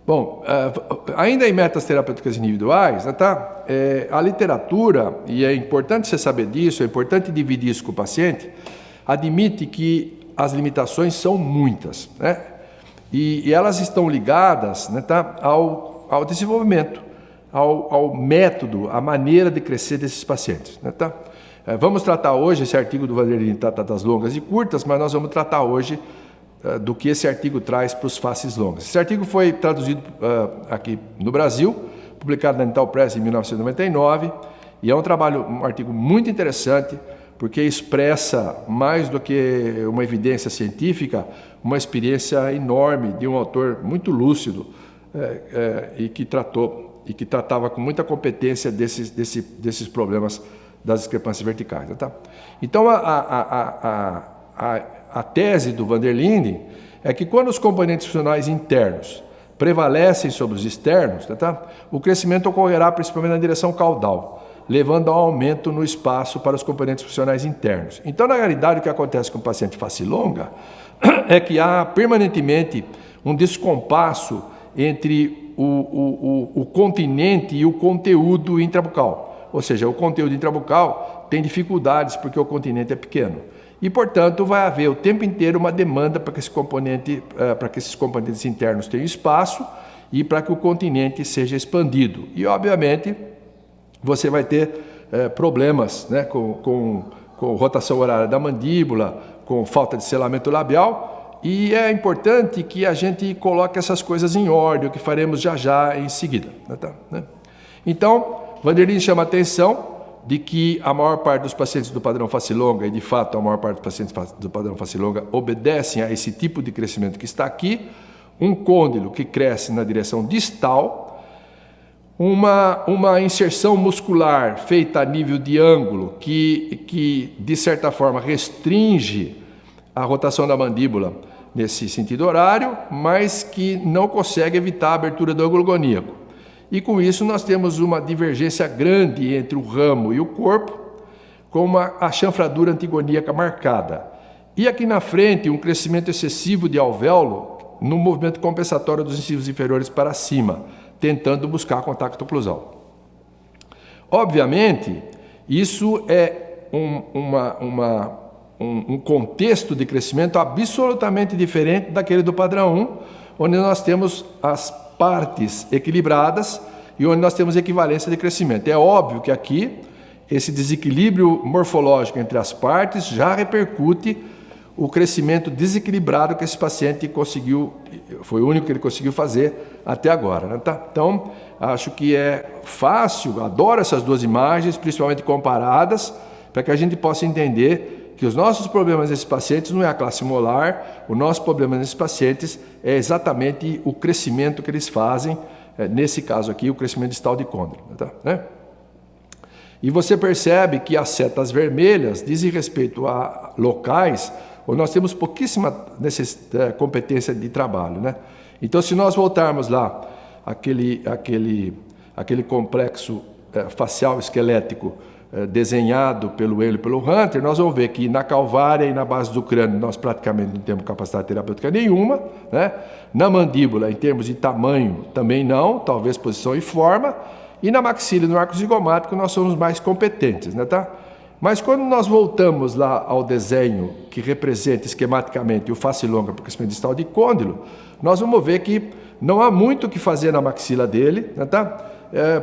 Bom, ainda em metas terapêuticas individuais, tá? A literatura, e é importante você saber disso, é importante dividir isso com o paciente, admite que as limitações são muitas, né? E elas estão ligadas, né, tá? ao desenvolvimento, ao método, à maneira de crescer desses pacientes, né, tá? Vamos tratar hoje, esse artigo do Vanderlinde trata das longas e curtas, mas nós vamos tratar hoje do que esse artigo traz para os faces longas. Esse artigo foi traduzido aqui no Brasil, publicado na Dental Press em 1999, e é um artigo muito interessante, porque expressa, mais do que uma evidência científica, uma experiência enorme de um autor muito lúcido e que tratava com muita competência desses problemas das discrepâncias verticais. Tá? Então, a tese do Vanderlinde é que quando os componentes funcionais internos prevalecem sobre os externos, tá? O crescimento ocorrerá principalmente na direção caudal, levando ao aumento no espaço para os componentes funcionais internos. Então, na realidade, o que acontece com o paciente face longa é que há permanentemente um descompasso entre o continente e o conteúdo intrabucal. Ou seja, o conteúdo intrabucal tem dificuldades porque o continente é pequeno. E, portanto, vai haver o tempo inteiro uma demanda para que esses componentes internos tenham espaço e para que o continente seja expandido. E, obviamente, você vai ter problemas, né, com rotação horária da mandíbula, com falta de selamento labial, e é importante que a gente coloque essas coisas em ordem, o que faremos já em seguida. Né? Então, Vanderlinde chama a atenção de que a maior parte dos pacientes do padrão face longa, e de fato a maior parte dos pacientes do padrão face longa, obedecem a esse tipo de crescimento que está aqui, um côndilo que cresce na direção distal, uma inserção muscular feita a nível de ângulo que de certa forma restringe a rotação da mandíbula nesse sentido horário, mas que não consegue evitar a abertura do ângulo goníaco. E com isso nós temos uma divergência grande entre o ramo e o corpo, com a chanfradura antigoníaca marcada. E aqui na frente um crescimento excessivo de alvéolo no movimento compensatório dos incisivos inferiores para cima, tentando buscar contato oclusal. Obviamente, isso é um contexto de crescimento absolutamente diferente daquele do padrão 1, onde nós temos as partes equilibradas e onde nós temos equivalência de crescimento. É óbvio que aqui esse desequilíbrio morfológico entre as partes já repercute o crescimento desequilibrado que esse paciente conseguiu, foi o único que ele conseguiu fazer até agora. Né? Tá? Então, acho que é fácil, adoro essas duas imagens, principalmente comparadas, para que a gente possa entender que os nossos problemas nesses pacientes não é a classe molar, o nosso problema nesses pacientes é exatamente o crescimento que eles fazem, nesse caso aqui, o crescimento distal de côndilo. Tá? Né? E você percebe que as setas vermelhas dizem respeito a locais onde nós temos pouquíssima competência de trabalho. Né? Então, se nós voltarmos lá, aquele complexo facial esquelético desenhado pelo Ele e pelo Hunter, nós vamos ver que na calvária e na base do crânio nós praticamente não temos capacidade terapêutica nenhuma, né? Na mandíbula, em termos de tamanho, também não, talvez posição e forma, e na maxila e no arco zigomático nós somos mais competentes, né, tá? Mas quando nós voltamos lá ao desenho que representa esquematicamente o face longa para o crescimento distal de côndilo, nós vamos ver que não há muito o que fazer na maxila dele, né, tá?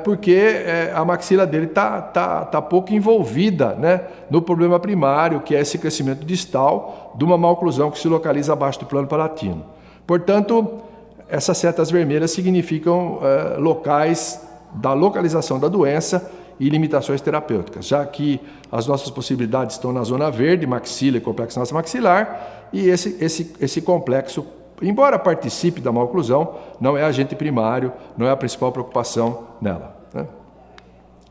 Porque a maxila dele tá pouco envolvida, né, no problema primário, que é esse crescimento distal de uma maloclusão que se localiza abaixo do plano palatino. Portanto, essas setas vermelhas significam locais da localização da doença e limitações terapêuticas, já que as nossas possibilidades estão na zona verde, maxila e complexo nosso maxilar, e esse complexo, embora participe da maloclusão, não é agente primário, não é a principal preocupação nela. Né?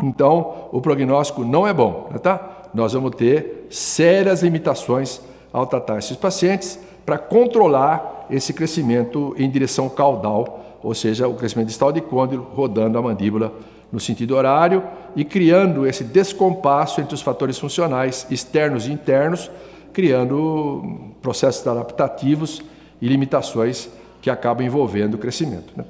Então, o prognóstico não é bom. Né, tá? Nós vamos ter sérias limitações ao tratar esses pacientes para controlar esse crescimento em direção caudal, ou seja, o crescimento distal de côndilo rodando a mandíbula no sentido horário e criando esse descompasso entre os fatores funcionais externos e internos, criando processos adaptativos e limitações que acabam envolvendo o crescimento. Né?